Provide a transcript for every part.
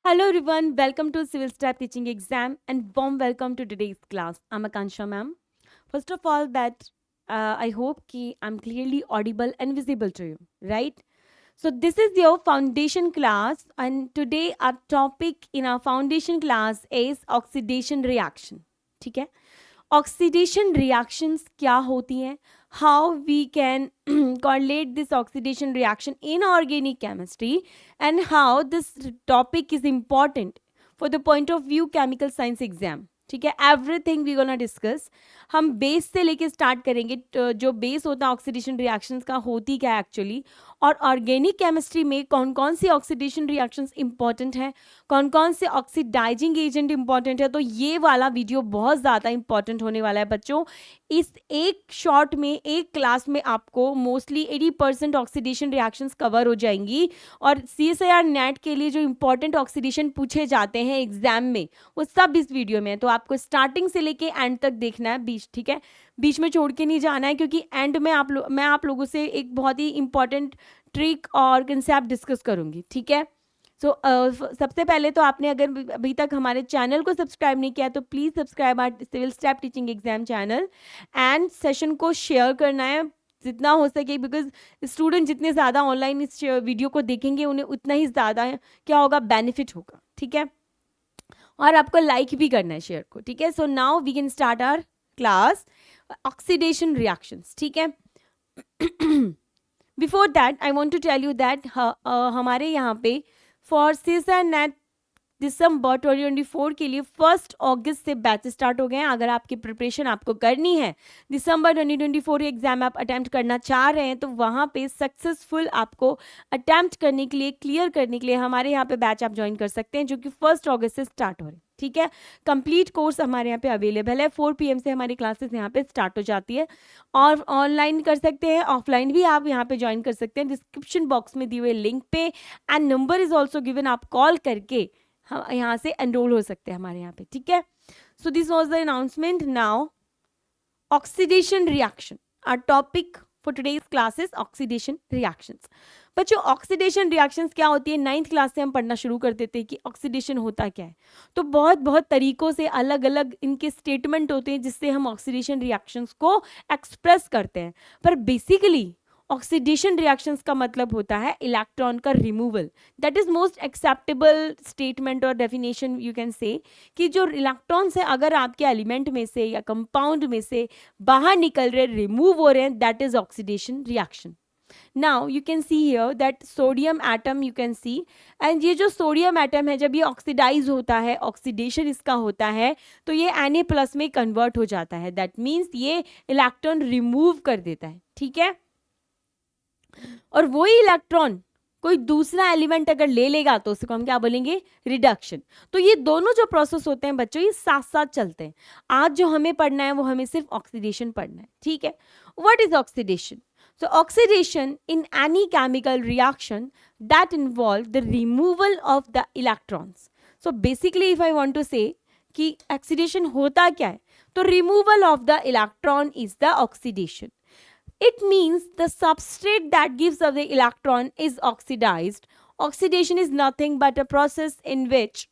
Hello everyone, welcome to Civil Staff Teaching Exam and warm welcome to today's class. I'm Akansha ma'am. First of all, I hope ki I'm clearly audible and visible to you, right? So this is your foundation class and today our topic in our foundation class is oxidation reaction. ठीक है? Oxidation reactions क्या होती हैं? How we can correlate this oxidation reaction in organic chemistry and how this topic is important for the point of view chemical science exam. ठीक है, everything we gonna discuss. हम base से लेके start करेंगे. तो जो बेस होता है ऑक्सीडेशन रिएक्शंस का होती क्या है एक्चुअली, और ऑर्गेनिक केमिस्ट्री में कौन कौन सी ऑक्सीडेशन रिएक्शंस इंपॉर्टेंट हैं, कौन कौन से ऑक्सीडाइजिंग एजेंट इंपॉर्टेंट है. तो ये वाला वीडियो बहुत ज़्यादा इंपॉर्टेंट होने वाला है बच्चों. इस एक शॉर्ट में, एक क्लास में आपको मोस्टली 80% ऑक्सीडेशन रिएक्शंस कवर हो जाएंगी. और CSIR नेट के लिए जो इंपॉर्टेंट ऑक्सीडेशन पूछे जाते हैं एग्जाम में, वो सब इस वीडियो में है. तो आपको स्टार्टिंग से लेके एंड तक देखना है. बीच, ठीक है, बीच में छोड़ के नहीं जाना है, क्योंकि एंड में मैं आप लोगों से एक बहुत ही इंपॉर्टेंट ट्रिक और कंसेप्ट डिस्कस करूंगी. ठीक है. सो सबसे पहले तो आपने अगर अभी तक हमारे चैनल को सब्सक्राइब नहीं किया तो please subscribe our civil staff teaching exam channel and session को शेयर करना है जितना हो सके, बिकॉज स्टूडेंट जितने ज़्यादा ऑनलाइन इस वीडियो को देखेंगे उन्हें उतना ही ज़्यादा क्या होगा, बेनिफिट होगा. ठीक है. और आपको लाइक भी करना है शेयर को. ठीक है. So now we can start our class oxidation reactions. ठीक है. Before that I want to tell you that हमारे यहाँ पे फॉर CSIR नेट दिसंबर 2024 के लिए 1 अगस्त से बैच स्टार्ट हो गए हैं. अगर आपकी प्रिपरेशन आपको करनी है, दिसंबर 2024 एग्जाम आप अटैम्प्ट करना चाह रहे हैं, तो वहाँ पे सक्सेसफुल आपको अटैम्प्ट करने के लिए, क्लियर करने के लिए हमारे यहाँ पे बैच आप ज्वाइन कर सकते हैं, जो कि 1 अगस्त से स्टार्ट हो रहे हैं. ठीक है. कंप्लीट कोर्स हमारे यहाँ पे अवेलेबल है. 4 PM से हमारी क्लासेस यहाँ पे स्टार्ट हो जाती है. और ऑनलाइन कर सकते हैं, ऑफलाइन भी आप यहाँ पे ज्वाइन कर सकते हैं. डिस्क्रिप्शन बॉक्स में दिए हुए लिंक पे and number is also given, आप कॉल करके हम यहाँ से एनरोल हो सकते हैं हमारे यहाँ पे. ठीक है. So this was the announcement. Now oxidation reaction, our topic for today's class is oxidation reactions. बच्चों, ऑक्सीडेशन रिएक्शंस क्या होती है, 9th क्लास से हम पढ़ना शुरू कर देते हैं कि ऑक्सीडेशन होता क्या है. तो बहुत बहुत तरीकों से अलग अलग इनके स्टेटमेंट होते हैं जिससे हम ऑक्सीडेशन रिएक्शंस को एक्सप्रेस करते हैं. पर बेसिकली ऑक्सीडेशन रिएक्शंस का मतलब होता है इलेक्ट्रॉन का removal. That is most acceptable statement और डेफिनेशन यू कैन से, कि जो इलेक्ट्रॉन्स है अगर आपके एलिमेंट में से या कंपाउंड में से बाहर निकल रहे, रिमूव हो रहे हैं, that is oxidation reaction. Now you can see here that sodium atom you can C, and ये जो सोडियम एटम है जब ये ऑक्सीडाइज होता है, ऑक्सीडेशन इसका होता है, तो ये Na+ में कन्वर्ट हो जाता है. दैट मीन्स ये इलेक्ट्रॉन रिमूव कर देता है. ठीक है. और वही इलेक्ट्रॉन कोई दूसरा एलिमेंट अगर ले लेगा तो उसको हम क्या बोलेंगे, रिडक्शन. तो ये दोनों जो प्रोसेस होते हैं बच्चों, ये साथ साथ चलते हैं. आज जो हमें पढ़ना है वो हमें सिर्फ ऑक्सीडेशन पढ़ना है. ठीक है. What is oxidation? So oxidation in any chemical reaction that involve the removal of the electrons. So basically if I want to say कि oxidation होता क्या है, तो removal of the electron is the oxidation. It means the substrate that gives up the electron is oxidized. Oxidation is nothing but a process in which,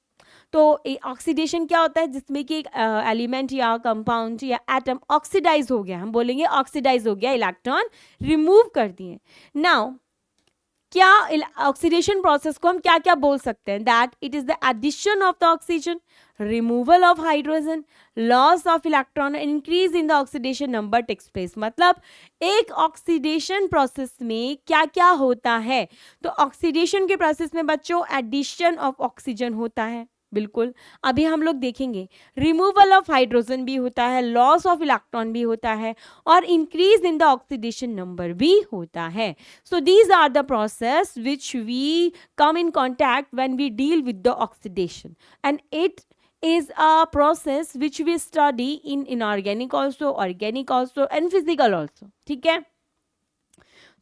तो oxidation क्या होता है, जिसमें कि एक एलिमेंट या कंपाउंड या एटम ऑक्सीडाइज हो गया, हम बोलेंगे ऑक्सीडाइज हो गया, इलेक्ट्रॉन रिमूव कर दिए. नाउ क्या ऑक्सीडेशन प्रोसेस को हम क्या क्या बोल सकते हैं, that it is the addition of the oxygen, removal of hydrogen, loss of electron, increase in the oxidation number takes place. मतलब एक ऑक्सीडेशन प्रोसेस में क्या क्या होता है, तो ऑक्सीडेशन के प्रोसेस में बच्चों एडिशन ऑफ ऑक्सीजन होता है, बिल्कुल अभी हम लोग देखेंगे. रिमूवल ऑफ हाइड्रोजन भी होता है, लॉस ऑफ इलेक्ट्रॉन भी होता है, और increase in the oxidation number भी होता है. So these are the process which we come in contact when we deal with the oxidation, and it is a process which we study in inorganic also, organic also and physical also. ठीक है.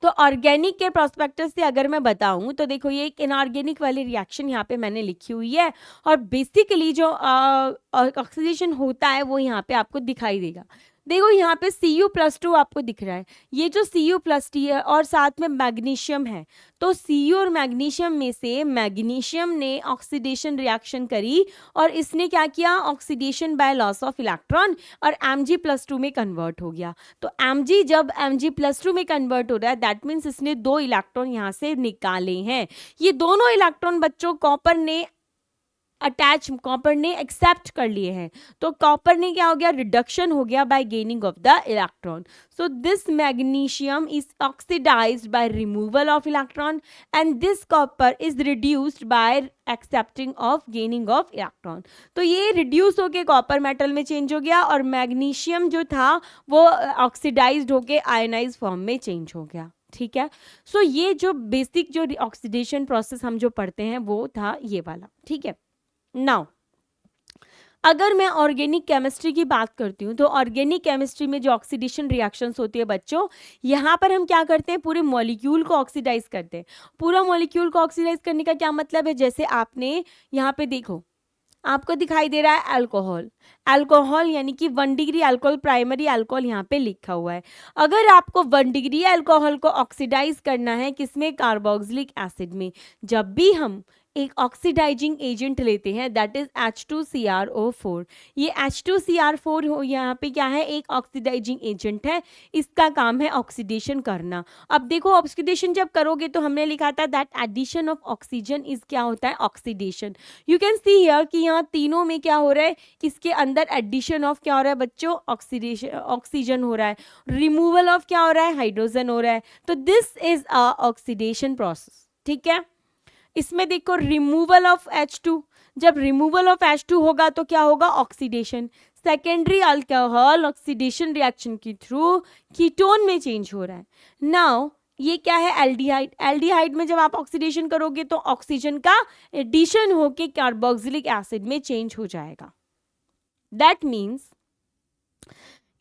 तो organic के prospectus से अगर मैं बताऊं तो देखो, ये एक इनऑर्गेनिक वाली रिएक्शन यहाँ पे मैंने लिखी हुई है, और बेसिकली जो ऑक्सीडेशन होता है वो यहाँ पे आपको दिखाई देगा. देखो यहाँ पे Cu+2 आपको दिख रहा है, ये जो Cu+T है और साथ में मैग्नीशियम है, तो Cu और मैग्नीशियम में से मैग्नीशियम ने ऑक्सीडेशन रिएक्शन करी और इसने क्या किया, oxidation by loss of electron, और Mg+2 में कन्वर्ट हो गया। तो Mg जब Mg+2 में कन्वर्ट हो रहा है, दैट मीन्स इसने 2 इलेक्ट्रॉन यहाँ से निकाले हैं। ये दोनों इलेक्ट्रॉन बच्चों कॉपर ने एक्सेप्ट कर लिए हैं, तो कॉपर ने क्या हो गया, रिडक्शन हो गया by gaining of the electron. So this magnesium is oxidized by removal of electron and this copper is reduced by accepting of gaining of electron. तो ये रिड्यूस होके कॉपर मेटल में चेंज हो गया और मैग्नीशियम जो था वो ऑक्सीडाइज्ड होके आयनाइज फॉर्म में चेंज हो गया। ठीक है, सो ये जो बेसिक जो ऑक्सीडेशन प्रोसेस हम जो पढ़ते हैं वो था ये वाला। ठीक है, नाउ अगर मैं ऑर्गेनिक केमिस्ट्री की बात करती हूँ, तो ऑर्गेनिक केमिस्ट्री में जो ऑक्सीडेशन रिएक्शंस होती है बच्चों, यहाँ पर हम क्या करते हैं, पूरे मॉलिक्यूल को ऑक्सीडाइज करते हैं। पूरा मॉलिक्यूल को ऑक्सीडाइज करने का क्या मतलब है, जैसे आपने यहाँ पे देखो, आपको दिखाई दे रहा है अल्कोहल, अल्कोहल यानी कि 1 डिग्री अल्कोहल, प्राइमरी अल्कोहल यहाँ पे लिखा हुआ है। अगर आपको 1 डिग्री अल्कोहल को ऑक्सीडाइज करना है किसमें, कार्बोक्सिलिक एसिड में, जब भी हम एक ऑक्सीडाइजिंग एजेंट लेते हैं दैट इज H2CrO4। ये H2Cr4 हो यहाँ पे क्या है, एक ऑक्सीडाइजिंग एजेंट है, इसका काम है ऑक्सीडेशन करना। अब देखो ऑक्सीडेशन जब करोगे तो हमने लिखा था that addition of oxygen is क्या होता है, oxidation. You can see here कि यहाँ तीनों में क्या हो रहा है, इसके अंदर एडिशन ऑफ क्या हो रहा है बच्चों, ऑक्सीडेशन, ऑक्सीजन हो रहा है, रिमूवल ऑफ क्या हो रहा है, हाइड्रोजन हो रहा है। तो this is a oxidation process. ठीक है, इसमें देखो रिमूवल ऑफ H2, जब रिमूवल ऑफ H2 होगा तो क्या होगा, oxidation. Secondary alcohol oxidation reaction के थ्रू कीटोन में चेंज हो रहा है। नाउ ये क्या है, एल्डिहाइड। एल्डिहाइड में जब आप ऑक्सीडेशन करोगे तो ऑक्सीजन का एडिशन होके कार्बोक्सिलिक एसिड में चेंज हो जाएगा। That means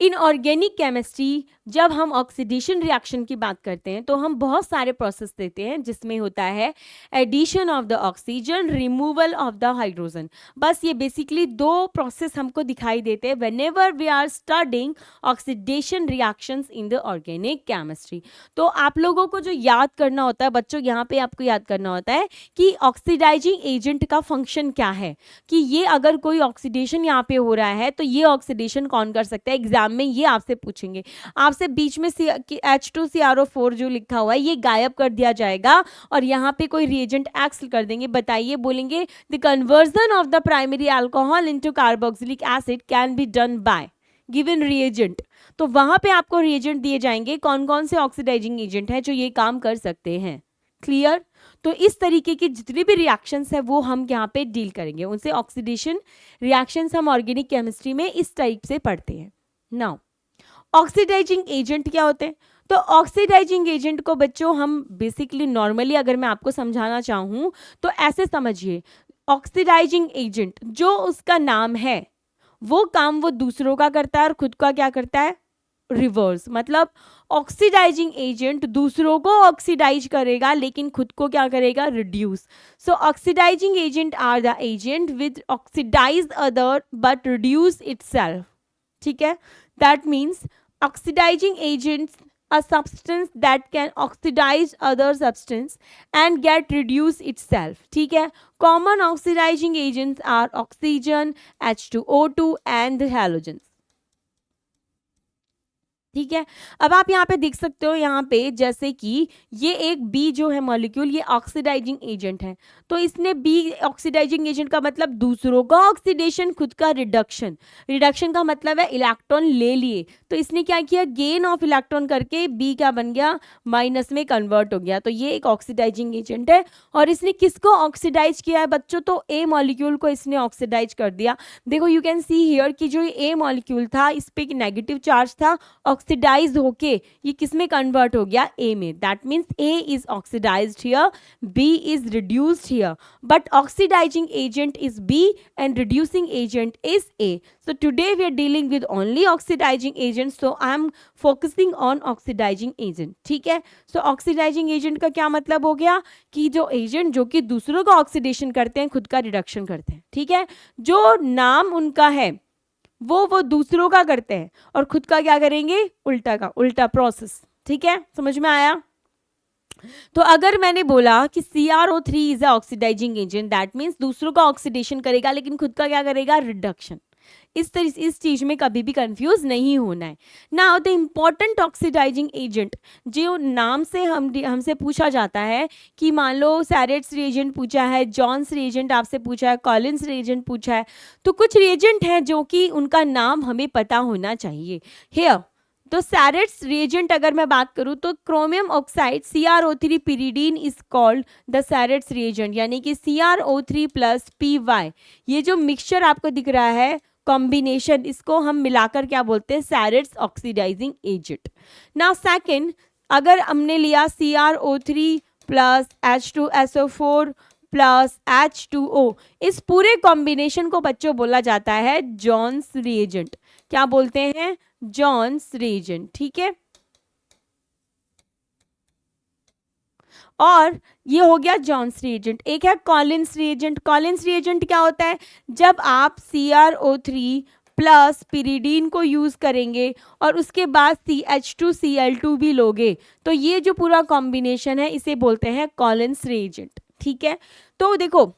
in organic chemistry जब हम ऑक्सीडेशन रिएक्शन की बात करते हैं तो हम बहुत सारे प्रोसेस देते हैं, जिसमें होता है addition of the oxygen, removal of the hydrogen. बस ये बेसिकली 2 प्रोसेस हमको दिखाई देते हैं whenever we are studying oxidation reactions in the organic chemistry. तो आप लोगों को जो याद करना होता है बच्चों, यहाँ पे आपको याद करना होता है कि ऑक्सीडाइजिंग एजेंट का फंक्शन क्या है, कि ये अगर कोई ऑक्सीडेशन यहाँ पे हो रहा है तो ये ऑक्सीडेशन कौन कर सकता है। एग्जाम में ये आपसे पूछेंगे, आपसे बीच में H2CrO4 जो लिखा हुआ है ये गायब कर दिया जाएगा और यहाँ पे कोई रिएजेंट एक्स कर देंगे। बताइए, बोलेंगे the conversion of the primary alcohol into carboxylic acid can be done by given reagent. तो वहां पे आपको रिएजेंट दिए जाएंगे, कौन कौन से ऑक्सीडाइजिंग एजेंट हैं जो ये काम कर सकते हैं। क्लियर? तो इस तरीके की जितनी भी रिएक्शंस है वो हम यहाँ पे डील करेंगे, उनसे ऑक्सीडेशन रिएक्शंस हम ऑर्गेनिक केमिस्ट्री में इस टाइप से पढ़ते हैं। नाउ ऑक्सीडाइजिंग एजेंट क्या होते हैं, तो ऑक्सीडाइजिंग एजेंट को बच्चों हम बेसिकली नॉर्मली अगर मैं आपको समझाना चाहूँ तो ऐसे समझिए, ऑक्सीडाइजिंग एजेंट जो उसका नाम है वो काम वो दूसरों का करता है और खुद का क्या करता है, रिवर्स। मतलब ऑक्सीडाइजिंग एजेंट दूसरों को ऑक्सीडाइज करेगा लेकिन खुद को क्या करेगा, reduce. So oxidizing agent are the agent with oxidize other but reduce itself. ठीक है, that means oxidizing agents a substance that can oxidize other substance and get reduced itself. ठीक है, common oxidizing agents are oxygen, H2O2 and halogens. ठीक है, अब आप यहाँ पे देख सकते हो, यहाँ पे जैसे कि ये एक बी जो है मॉलिक्यूल ये ऑक्सीडाइजिंग एजेंट है, तो इसने बी ऑक्सीडाइजिंग एजेंट का मतलब दूसरों का ऑक्सीडेशन, खुद का रिडक्शन। रिडक्शन का मतलब है इलेक्ट्रॉन ले लिए, तो इसने क्या किया, गेन ऑफ इलेक्ट्रॉन करके बी क्या बन गया, माइनस में कन्वर्ट हो गया। तो ये एक ऑक्सीडाइजिंग एजेंट है और इसने किसको ऑक्सीडाइज किया है बच्चों, तो ए मॉलिक्यूल को इसने ऑक्सीडाइज कर दिया। देखो यू कैन सी हियर कि जो ए मॉलिक्यूल था इस पे नेगेटिव चार्ज था, ऑक्सीडाइज होके ये किस में कन्वर्ट हो गया, ए में। That means A is oxidized here, B is reduced here, but oxidizing agent is B and reducing agent is A. So today we are dealing with only oxidizing agents, so I am focusing on oxidizing agent. ठीक है, so oxidizing agent का क्या मतलब हो गया कि जो agent जो कि दूसरों का ऑक्सीडेशन करते हैं, खुद का रिडक्शन करते हैं। ठीक है, जो नाम उनका है वो दूसरों का करते हैं और खुद का क्या करेंगे, उल्टा का उल्टा प्रोसेस। ठीक है, समझ में आया? तो अगर मैंने बोला कि CrO3 is a oxidizing agent, that means दूसरों का ऑक्सीडेशन करेगा लेकिन खुद का क्या करेगा, रिडक्शन। इस चीज में कभी भी कंफ्यूज नहीं होना है। Now the important oxidizing agent, जो नाम से हमसे पूछा जाता है कि मान लो सैरेट्स रिएजेंट पूछा है, जॉन्स रिएजेंट आपसे पूछा है, कॉलिन्स रिएजेंट पूछा है, तो कुछ रिएजेंट हैं जो कि उनका नाम हमें पता होना चाहिए। हियर तो सैरेट्स रिएजेंट अगर मैं बात करूं तो chromium oxide CrO3 pyridine is called the Sarett's reagent, यानी कि CrO3 प्लस PY, ये जो मिक्सचर आपको दिख रहा है कॉम्बिनेशन, इसको हम मिलाकर क्या बोलते हैं, सैरेट्स ऑक्सीडाइजिंग एजेंट। नाउ सेकंड, अगर हमने लिया CrO3 plus H2SO4 plus H2O, इस पूरे कॉम्बिनेशन को बच्चों बोला जाता है जॉन्स रिएजेंट। क्या बोलते हैं, जॉन्स रिएजेंट। ठीक है, और ये हो गया जॉन्स रिएजेंट। एक है कॉलिन्स रिएजेंट। कॉलिन्स रिएजेंट क्या होता है, जब आप CrO3 प्लस पिरिडीन को यूज करेंगे और उसके बाद CH2Cl2 भी लोगे, तो ये जो पूरा कॉम्बिनेशन है इसे बोलते हैं कॉलिन्स रिएजेंट। ठीक है, तो देखो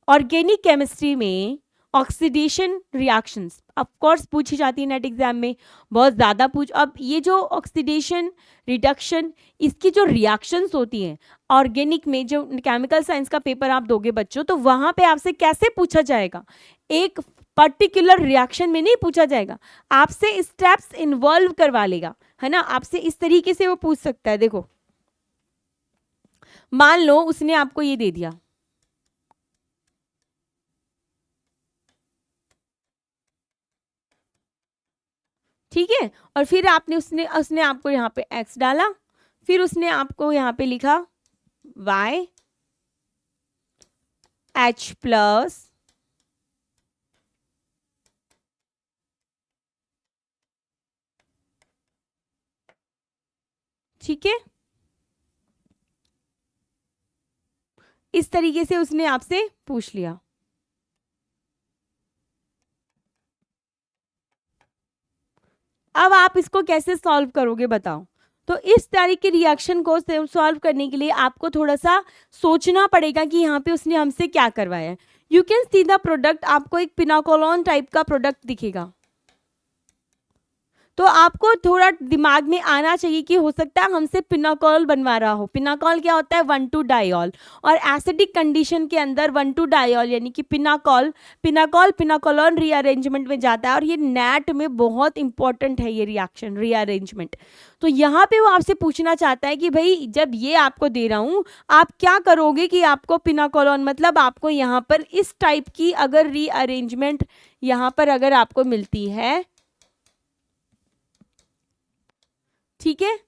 ऑर्गेनिक केमिस्ट्री में ऑक्सीडेशन रिएक्शंस ऑफ कोर्स पूछी जाती है नेट एग्जाम में, बहुत ज़्यादा पूछ। अब ये जो ऑक्सीडेशन रिडक्शन, इसकी जो रिएक्शंस होती हैं ऑर्गेनिक में, जो केमिकल साइंस का पेपर आप दोगे बच्चों, तो वहाँ पे आपसे कैसे पूछा जाएगा, एक पर्टिकुलर रिएक्शन में नहीं पूछा जाएगा, आपसे स्टेप्स इन्वॉल्व करवा लेगा, है ना, आपसे इस तरीके से वो पूछ सकता है। देखो मान लो उसने आपको ये दे दिया, ठीक है, और फिर आपने उसने उसने आपको यहाँ पे x डाला, फिर उसने आपको यहाँ पे लिखा y H प्लस, ठीक है, इस तरीके से उसने आपसे पूछ लिया। अब आप इसको कैसे सॉल्व करोगे बताओ? तो इस तरह के रिएक्शन को सॉल्व करने के लिए आपको थोड़ा सा सोचना पड़ेगा कि यहाँ पे उसने हमसे क्या करवाया है। You can see the product, आपको एक पिनाकोलोन टाइप का प्रोडक्ट दिखेगा, तो आपको थोड़ा दिमाग में आना चाहिए कि हो सकता है हमसे पिनाकोल बनवा रहा हो। पिनाकोल क्या होता है, 1,2-डायोल, और एसिडिक कंडीशन के अंदर 1,2-डायोल यानी कि पिनाकोल पिनाकोलोन रीअरेंजमेंट में जाता है, और ये नेट में बहुत इंपॉर्टेंट है ये रिएक्शन रीअरेंजमेंट। तो यहाँ पे वो आपसे पूछना चाहता है कि भाई जब ये आपको दे रहा हूँ आप क्या करोगे कि आपको पिनाकोलोन, मतलब आपको यहाँ पर इस टाइप की अगर रीअरेंजमेंट यहाँ पर अगर आपको मिलती है, ठीक है,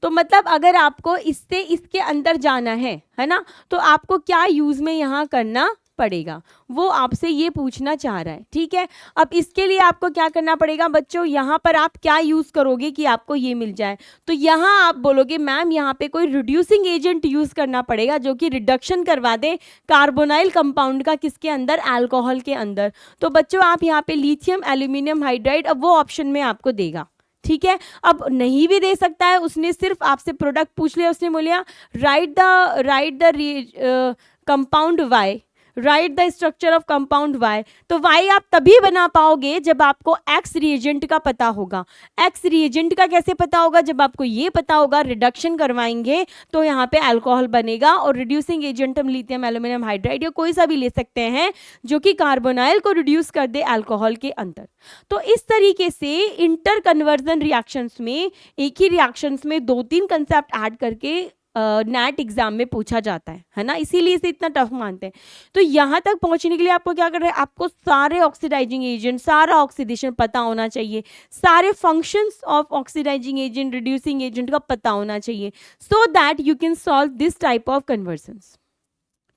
तो मतलब अगर आपको इससे इसके अंदर जाना है ना, तो आपको क्या यूज में यहाँ करना पड़ेगा, वो आपसे ये पूछना चाह रहा है। ठीक है, अब इसके लिए आपको क्या करना पड़ेगा बच्चों, यहाँ पर आप क्या यूज करोगे कि आपको ये मिल जाए, तो यहाँ आप बोलोगे मैम यहाँ पे कोई रिड्यूसिंग एजेंट यूज करना पड़ेगा जो कि रिडक्शन करवा दे कार्बोनाइल कंपाउंड का, किसके अंदर, अल्कोहल के अंदर। तो बच्चों आप यहाँ पे लिथियम एल्यूमिनियम हाइड्राइड, अब वो ऑप्शन में आपको देगा। ठीक है, अब नहीं भी दे सकता है, उसने सिर्फ आपसे प्रोडक्ट पूछ लिया, उसने बोलिया write the compound Y, write the structure of compound Y, तो वाई आप तभी बना पाओगे जब आपको एक्स रिएजेंट का पता होगा। एक्स रिएजेंट का कैसे पता होगा, जब आपको ये पता होगा रिडक्शन करवाएंगे तो यहाँ पे अल्कोहल बनेगा, और रिड्यूसिंग एजेंट हम लिथियम एल्यूमिनियम हाइड्राइड या कोई सा भी ले सकते हैं जो कि कार्बोनाइल को रिड्यूस कर दे अल्कोहल के अंदर। तो इस तरीके से इंटर कन्वर्जन रिएक्शंस में, एक ही रिएक्शंस में 2-3 कंसेप्ट ऐड करके नेट एग्जाम में पूछा जाता है ना, इसीलिए इसे इतना टफ मानते हैं। तो यहाँ तक पहुँचने के लिए आपको क्या करना है, आपको सारे ऑक्सीडाइजिंग एजेंट, सारा ऑक्सीडेशन पता होना चाहिए, सारे functions of oxidizing agent, reducing agent का पता होना चाहिए, so that you can solve this type of conversions.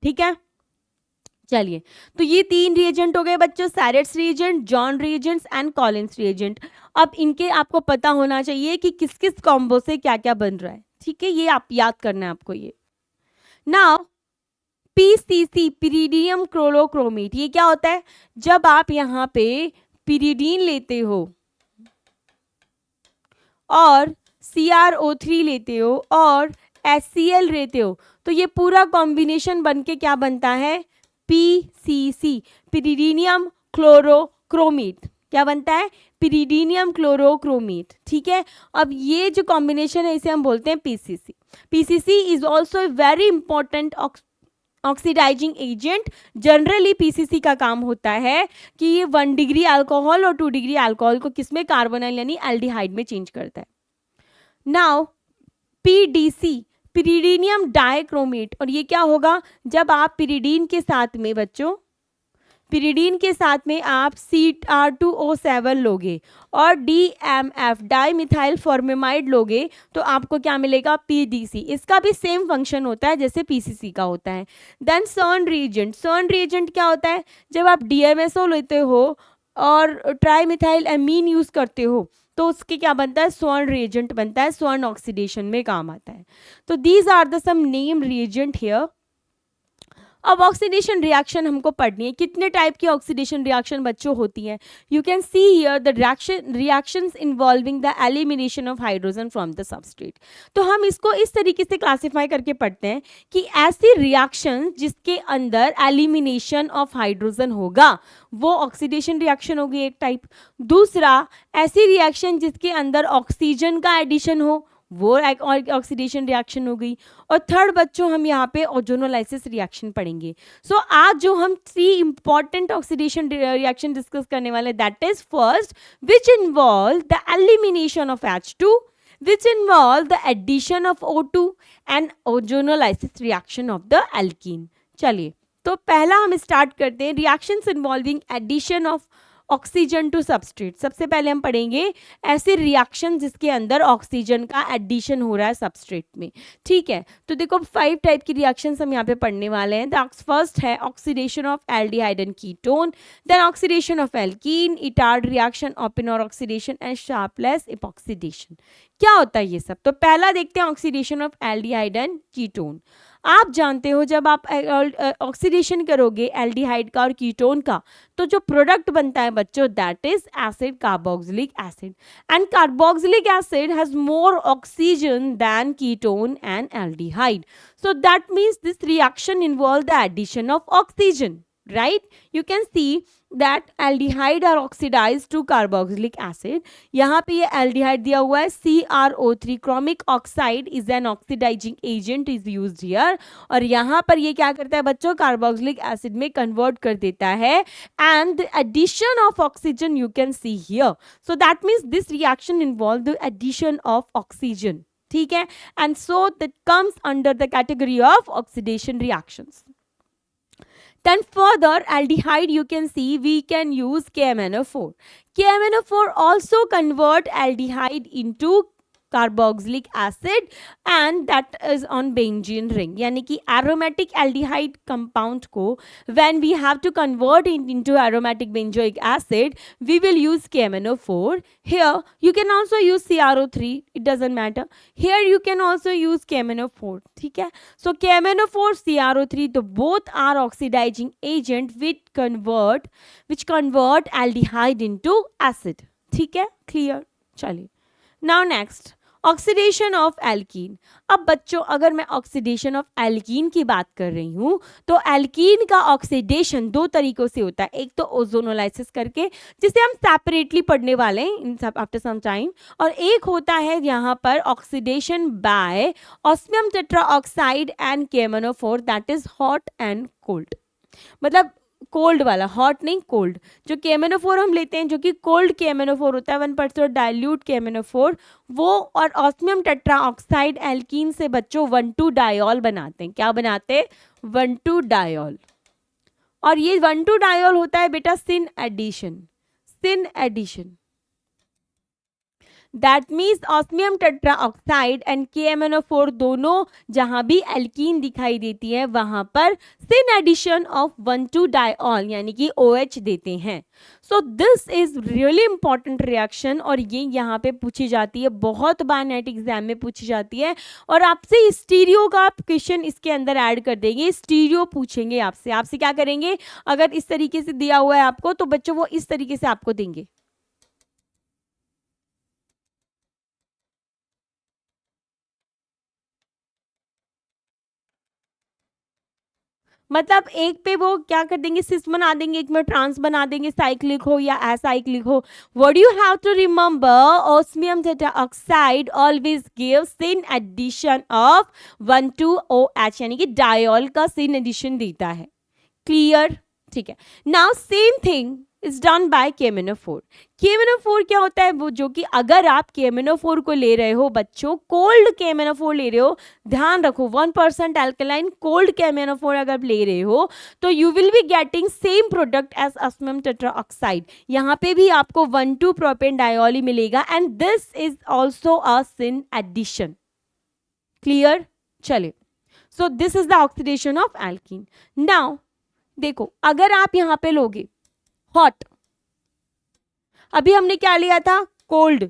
ठीक है, चलिए, तो ये 3 रिएजेंट हो गए बच्चों, Sarett's reagent, John reagents and Collins reagent. अब इनके आपको पता होना चाहिए कि किस किस कॉम्बो से क्या क्या बन रहा है। ठीक है, ये आप याद करना है आपको। ये नाउ PCC पिरिडियम क्लोरोक्रोमेट, ये क्या होता है? जब आप यहाँ पे पिरिडीन लेते हो और CrO3 लेते हो और HCl लेते हो, तो ये पूरा कॉम्बिनेशन बनके क्या बनता है? PCC pyridinium chlorochromate. क्या बनता है? Pyridinium chlorochromate. ठीक है, अब ये जो कॉम्बिनेशन है इसे हम बोलते हैं PCC। PCC is also very important oxidizing agent. Generally PCC का काम होता है कि ये 1 डिग्री अल्कोहल और 2 डिग्री अल्कोहल को किसमें? कार्बोनाइल यानी एल्डिहाइड में चेंज करता है। नाउ PDC पिरिडीनियम डाइक्रोमेट, और ये क्या होगा? जब आप पिरिडीन के साथ में बच्चों, पिरिडीन के साथ में आप CR2O7 लोगे और DMF डाइमिथाइल फॉर्मेमाइड लोगे तो आपको क्या मिलेगा? PDC। इसका भी सेम फंक्शन होता है जैसे PCC का होता है। देन सर्न रिएजेंट, सर्न रिएजेंट क्या होता है? जब आप DMSO लेते हो और ट्राइमिथाइल एमीन यूज करते हो तो उसके क्या बनता है? स्वर्ण रिएजेंट बनता है, स्वर्ण ऑक्सीडेशन में काम आता है। तो these are the some name reagent here. अब ऑक्सीडेशन रिएक्शन हमको पढ़नी है। कितने टाइप की ऑक्सीडेशन रिएक्शन बच्चों होती हैं? You can see here the reactions involving the elimination of hydrogen from the substrate. तो हम इसको इस तरीके से क्लासिफाई करके पढ़ते हैं कि ऐसी रिएक्शन जिसके अंदर एलिमिनेशन ऑफ हाइड्रोजन होगा वो ऑक्सीडेशन रिएक्शन होगी एक टाइप। दूसरा, ऐसी रिएक्शन जिसके अंदर ऑक्सीजन का एडिशन हो वो ऑक्सीडेशन रिएक्शन हो गई। और थर्ड बच्चों हम यहाँ पे ओजोनोलाइसिस रिएक्शन पढ़ेंगे। सो आज जो हम 3 इंपॉर्टेंट ऑक्सीडेशन रिएक्शन डिस्कस करने वाले, that is first which involve the elimination of H2, which involve the addition of O2 and ozonolysis reaction of the alkene। चलिए, तो पहला हम स्टार्ट करते हैं reactions involving addition of oxygen to substrate. सबसे पहले हम पढ़ेंगे ऐसे रिएक्शन जिसके अंदर ऑक्सीजन का एडिशन हो रहा है सबस्ट्रेट में। ठीक है, तो देखो 5 टाइप की रिएक्शंस हम यहाँ पे पढ़ने वाले हैं। फर्स्ट है oxidation of aldehyde and ketone, then oxidation of alkene, Etard reaction, Oppenauer oxidation and Sharpless epoxidation. क्या होता है ये सब? तो पहला देखते हैं oxidation of aldehyde and ketone. आप जानते हो जब आप ऑक्सीडेशन करोगे एल्डिहाइड का और कीटोन का तो जो प्रोडक्ट बनता है बच्चों that is acid carboxylic acid, and carboxylic acid has more oxygen than ketone and aldehyde. So that means this reaction involve the addition of oxygen, right? You can see that aldehyde are oxidized to carboxylic acid। यहाँ पे ये aldehyde दिया हुआ है CrO3 chromic oxide is an oxidizing agent is used here। और यहाँ पर ये क्या करता है बच्चों? carboxylic acid में convert कर देता है and the addition of oxygen you can see here। So that means this reaction involves the addition of oxygen। ठीक है, and so that comes under the category of oxidation reactions। Then further aldehyde you can see we can use KMnO4। KMnO4 also convert aldehyde into carboxylic acid and that is on benzene ring, यानी कि aromatic aldehyde compound को when we have to convert into aromatic benzoic acid we will use KMnO4। Here you can also use CrO3, it doesn't matter, here you can also use KMnO4। ठीक है, so KMnO4 CrO3 तो both are oxidising agent which convert aldehyde into acid. ठीक है, clear? चलिए, now next oxidation of alkene. अब बच्चों अगर मैं ऑक्सीडेशन ऑफ एल्कीन की बात कर रही हूँ तो एल्कीन का ऑक्सीडेशन 2 तरीकों से होता है। एक तो ओजोनोलाइसिस करके जिसे हम सेपरेटली पढ़ने वाले हैं इन सब आफ्टर सम टाइम, और एक होता है यहाँ पर oxidation by osmium tetroxide and KMnO4 that is hot and cold. मतलब कोल्ड वाला, हॉट नहीं कोल्ड। जो KMnO4 हम लेते हैं जो कि कोल्ड KMnO4 होता है 1% डाइल्यूट KMnO4 वो, और ऑस्मियम टेट्राऑक्साइड एल्कीन से बच्चों 1,2-डायोल बनाते हैं। क्या बनाते हैं? 1,2-डायोल। और ये 1,2-डायोल होता है बेटा syn addition, syn addition. That means osmium tetra oxide and KMnO4 दोनों जहां भी एल्कीन दिखाई देती है वहां पर सिन एडिशन ऑफ 1,2 डायऑल यानी कि OH देते हैं. सो this is really important reaction और ये यहाँ पे पूछी जाती है, बहुत बार नेट एग्जाम में पूछी जाती है. और आपसे स्टीरियो का आप क्वेश्चन इसके अंदर ऐड कर देंगे, स्टीरियो पूछेंगे आपसे क्या करेंगे, अगर इस तरीके से दिया हुआ है आपको तो बच्चों वो इस तरीके से आपको देंगे. मतलब एक पे वो क्या कर देंगे, सिस बना देंगे, एक में ट्रांस बना देंगे, साइक्लिक हो या असाइक्लिक हो. What you have to remember, osmium tetra oxide always gives syn addition of 1,2OH यानी कि डायऑल का सिन एडिशन देता है. क्लियर? ठीक है. Now same thing is done by KMnO4. KMnO4 क्या होता है, वो जो कि अगर आप KMnO4 को ले रहे हो बच्चों, कोल्ड KMnO4 ले रहे हो, ध्यान रखो 1% एल्कलाइन कोल्ड KMnO4 अगर ले रहे हो तो you will be getting same product as osmium tetra oxide. यहाँ पे भी आपको 1,2 प्रोपेन डायऑल ही मिलेगा and this is also a syn addition. Clear? चलिए. So this is the oxidation of alkene. Now देखो, अगर आप यहां पे लोगे हॉट, अभी हमने क्या लिया था, कोल्ड,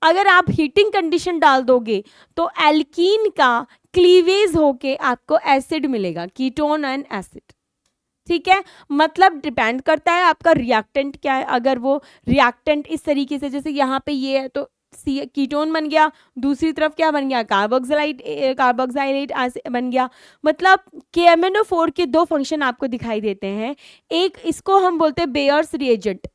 अगर आप हीटिंग कंडीशन डाल दोगे तो एल्कीन का क्लीवेज होके आपको एसिड मिलेगा, कीटोन एंड एसिड. ठीक है, मतलब डिपेंड करता है आपका रिएक्टेंट क्या है. अगर वो रिएक्टेंट इस तरीके से, जैसे यहाँ पे ये है तो कीटोन बन गया, दूसरी तरफ क्या बन गया, कार्बोक्सिलेट बन गया. मतलब KMnO4 के दो फंक्शन आपको दिखाई देते हैं. एक इसको हम बोलते हैं बेयर्स रिएजेंट,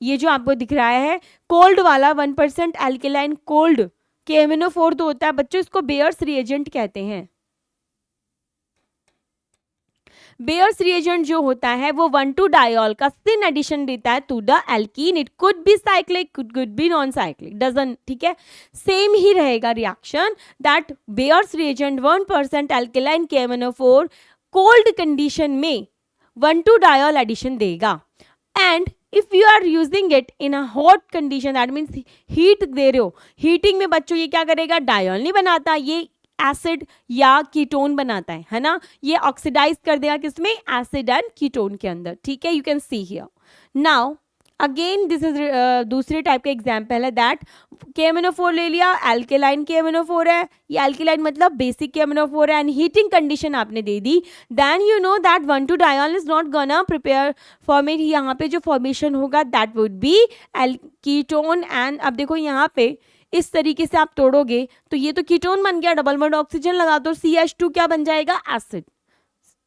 ये जो आपको दिख रहा है कोल्ड वाला 1% एल्केलाइन कोल्ड KMnO4 तो होता है बच्चों, इसको बेयर्स रिएजेंट कहते हैं. बेयर्स रिएजेंट जो होता है वो 1,2 डायऑल का सिन एडिशन देता है to the alkene. It could be cyclic, could be non cyclic, doesn't. ठीक है, सेम ही रहेगा reaction. That Baeyer's reagent 1% alkaline KMnO4 cold condition में 1,2 डायऑल एडिशन देगा. And if you are using it in a hot condition, that means heat दे रहे हो, heating में बच्चों ये क्या करेगा, डायऑल नहीं बनाता, ये एसिड या कीटोन बनाता है ना, ये ऑक्सीडाइज कर देगा किसमें, एसिड एंड कीटोन के अंदर. ठीक है, you can see here. Now again this is दूसरे टाइप का एग्जाम्पल है. दैट KMnO4 ले लिया, एल्केलाइन KMnO4 है, ये एल्केलाइन मतलब बेसिक KMnO4 है एंड हीटिंग कंडीशन आपने दे दी. Then you know that 1,2 diol is not gonna prepare formate. यहाँ पे जो फॉर्मेशन होगा that would be ketone. And अब देखो यहाँ पे इस तरीके से आप तोड़ोगे तो ये तो कीटोन बन गया, डबल बॉन्ड ऑक्सीजन लगा दो, CH2 क्या बन जाएगा, acid,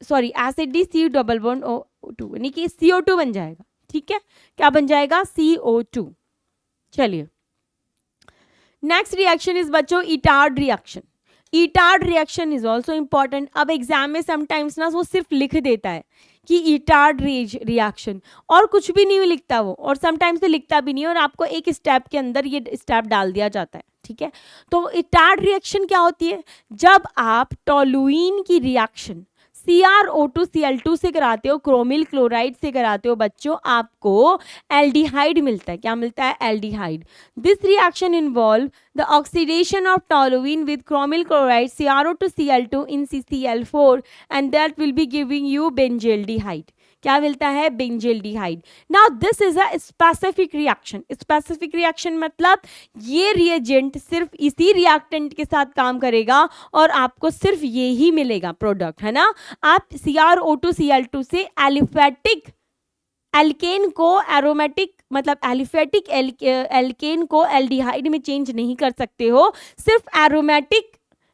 sorry acid D C double bond O2 यानी कि CO2 बन जाएगा. ठीक है, क्या बन जाएगा, CO2. चलिए, नेक्स्ट रिएक्शन इज बच्चों Etard reaction. Etard reaction is also important. अब एग्जाम में समटाइम्स ना वो सिर्फ लिख देता है कि इटार्ड रिएक्शन और कुछ भी नहीं लिखता वो, और समटाइम्स तो लिखता भी नहीं और आपको एक स्टेप के अंदर ये स्टेप डाल दिया जाता है. ठीक है, तो इटार्ड रिएक्शन क्या होती है, जब आप टोलुइन की रिएक्शन CrO2Cl2 से कराते हो, क्रोमिल क्लोराइड से कराते हो बच्चों, आपको एल्डिहाइड मिलता है. क्या मिलता है, aldehyde. This reaction involve the oxidation of toluene with chromyl chloride CrO2Cl2 in CCl4 and that will be giving you benzaldehyde. क्या मिलता है, benzaldehyde. Now this is a specific reaction. Specific reaction मतलब ये रिएजेंट सिर्फ इसी reactant के साथ काम करेगा और आपको सिर्फ ये ही मिलेगा प्रोडक्ट, है ना. आप CrO2Cl2 से एलिफेटिक एल्केन को एरोमेटिक मतलब एलिफेटिक एल्केन को एल्डिहाइड में चेंज नहीं कर सकते हो, सिर्फ एरोमेटिक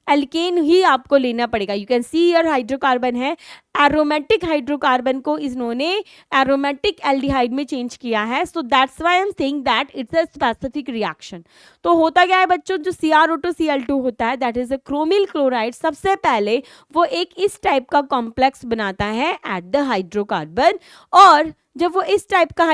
एल्केन ही आपको लेना पड़ेगा. You can see here hydrocarbon है, एरोमेटिक हाइड्रोकार्बन को इन्होंने एरोमेटिक एल्डिहाइड में चेंज किया है. So that's why I am saying that it's a specific reaction. तो होता क्या है बच्चों, जो CrO2Cl2 होता है that is a chromyl chloride, सबसे पहले वो एक इस टाइप का कॉम्प्लेक्स बनाता है एट द हाइड्रोकार्बन, और जब वो इस टाइप का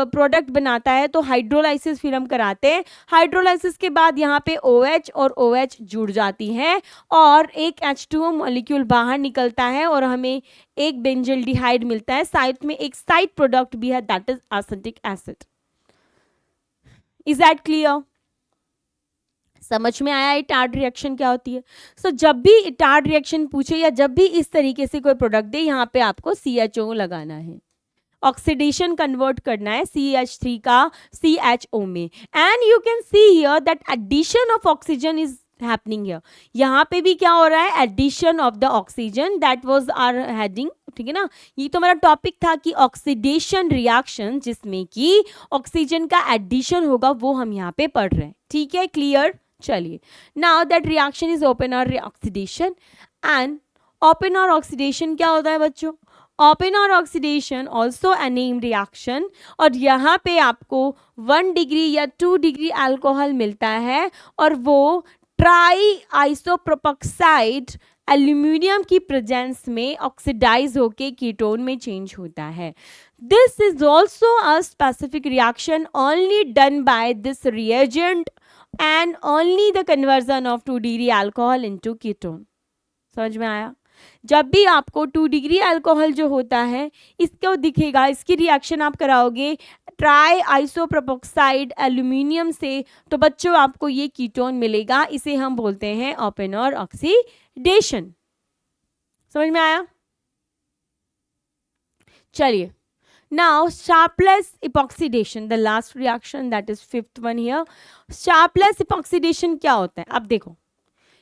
प्रोडक्ट बनाता है तो हाइड्रोलाइसिस फिर हम कराते हैं. हाइड्रोलाइसिस के बाद यहाँ पे OH और OH जुड़ जाती हैं और एक H2O मॉलिक्यूल बाहर निकलता है और हमें एक बेंजल्डिहाइड मिलता है. साइड में एक साइड प्रोडक्ट भी है that is acetic acid. Is that clear? समझ में आया इटार्ड रिएक्शन क्या होती है? सो जब भी इटार्ड रिएक्शन पूछे या जब भी इस तरीके से कोई प्रोडक्ट दे, यहाँ पे आपको CHO लगाना है, ऑक्सीडेशन कन्वर्ट करना है CH3 का CHO में। And you can see here that addition of oxygen is happening here. यहाँ पे भी क्या हो रहा है? Addition of the oxygen, that was our heading, ठीक है ना। ये तो हमारा टॉपिक था कि ऑक्सीडेशन रिएक्शन जिसमें कि ऑक्सीजन का एडिशन होगा, वो हम यहाँ पे पढ़ रहे हैं, ठीक है, क्लियर। चलिए, now that reaction is open और ऑक्सीडेशन। एंड ओपन और ऑक्सीडेशन क्या होता है बच्चों? ओपन और ऑक्सीडेशन ऑल्सो एनेम रिएक्शन, और यहाँ पे आपको 1 डिग्री या 2 डिग्री अल्कोहल मिलता है और वो ट्राई आइसोप्रोपेक्साइड एल्यूमिनियम की प्रेजेंस में ऑक्सीडाइज होके कीटोन में चेंज होता है। This is also a specific reaction only done by this reagent and only the conversion of 2 degree alcohol into ketone. समझ में आया? जब भी आपको 2 डिग्री अल्कोहल जो होता है इसको दिखेगा, इसकी रिएक्शन आप कराओगे ट्राई आइसोप्रोपेक्साइड एल्यूमिनियम से, तो बच्चों आपको ये कीटोन मिलेगा। इसे हम बोलते हैं ओपन और ऑक्सीडेशन। समझ में आया? चलिए, now Sharpless epoxidation, the last reaction, that is 5th one here. Sharpless epoxidation क्या होता है? अब देखो,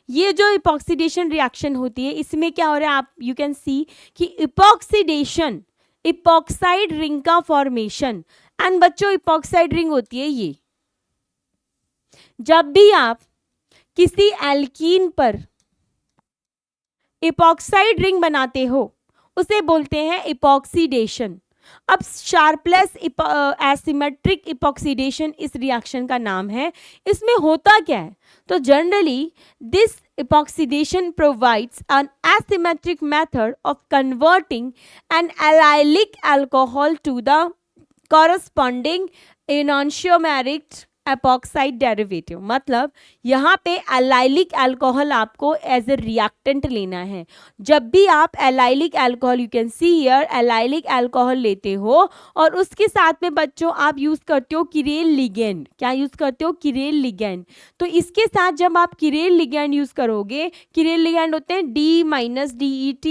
ये जो इपॉक्सीडेशन रिएक्शन होती है इसमें क्या हो रहा है, आप यू कैन सी कि इपॉक्सीडेशन, इपॉक्साइड रिंग का फॉर्मेशन। एंड बच्चों इपॉक्साइड रिंग होती है ये, जब भी आप किसी एल्कीन पर इपॉक्साइड रिंग बनाते हो उसे बोलते हैं इपॉक्सीडेशन। अब शार्पलेस एसिमेट्रिक इपॉक्सीडेशन इस रिएक्शन का नाम है। इसमें होता क्या है? तो generally this epoxidation provides an asymmetric method of converting an allylic alcohol to the corresponding enantiomeric epoxide derivative. मतलब यहाँ पे एलाइलिक अल्कोहल आपको एज ए रिएक्टेंट लेना है। जब भी आप allylic alcohol, you can see here, allylic alcohol लेते हो और उसके साथ में बच्चों आप यूज करते हो किरेल लिगेंड। क्या यूज करते हो? Chiral ligand. तो इसके साथ जब आप किरेल लिगेंड यूज करोगे, किरेल लिगेंड होते हैं D minus DET,